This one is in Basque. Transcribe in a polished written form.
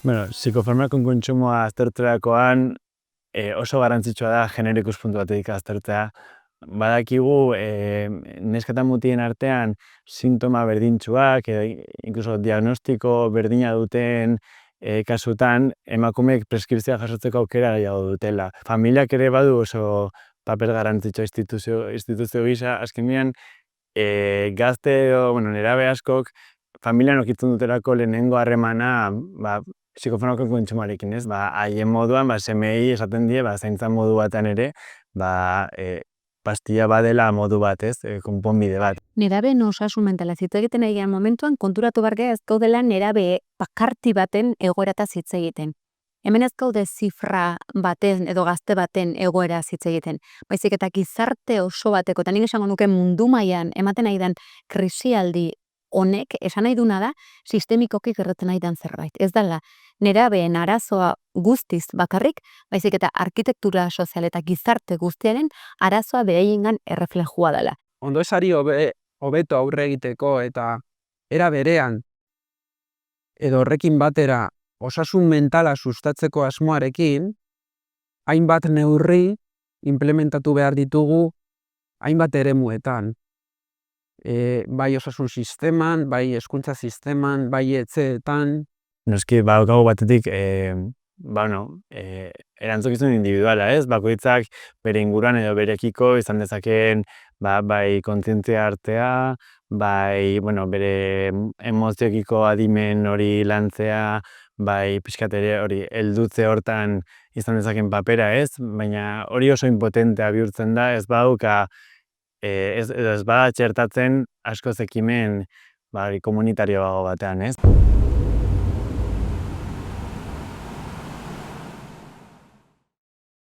Psikofarmakon kontsumoa aztertzerakoan oso garrantzitsua da genero ikuspuntu batetik aztertzea. Badakigu neska eta mutilen artean sintoma berdintsuak edo inkluso diagnostiko berdina duten kasutan emakumeek preskripzioa jasotzeko aukera gehiago dutela. Familiak ere badu oso paper garrantzitsua instituzio gisa, azkenean gazte edo nerabe askok familian ukitzen dutelako lehenengo harremana psikofarmakon kontsumoarekin, ez? Haien moduan, semeei esaten die, zaintza modu batean ere, pastilla badela modu bat, ez? Konponbide bat. Nerabeen osasun mentala hitz egiten ari garen momentuan konturatu behar gara ez gaudela nerabe bakarti baten egoerataz hitz egiten. Hemen ez gaude zifra baten edo gazte baten egoera hitz egiten. Baizik eta gizarte oso bateko, eta nik esango nuke mundu mailan ematen ari den krisialdi honek esan nahi duna da sistemikoki gertatzen ari den zerbait. Ez dela nerabeen arazoa guztiz bakarrik, baizik eta arkitektura sozial eta gizarte guztiaren arazoa beraiengan erreflejua dela. Ondoezari hobeto aurre egiteko eta era berean edo horrekin batera osasun mentala sustatzeko asmoarekin, hainbat neurri implementatu behar ditugu hainbat eremuetan. Bai osasun sisteman, bai hezkuntza sisteman, bai etxeetan. Noski, gau batetik, erantzukizun individuala, ez? Bakoitzak bere inguruan edo berekiko izan dezakeen bai kontzientzia artea, bai bere emozioekiko adimen hori lantzea, bai pixkat ere hori heldutze hortan izan dezakeen papera, ez? Baina hori oso impotentea bihurtzen da, ez badauka ez bada txertatzen askoz ekimen komunitarioago batean, ez?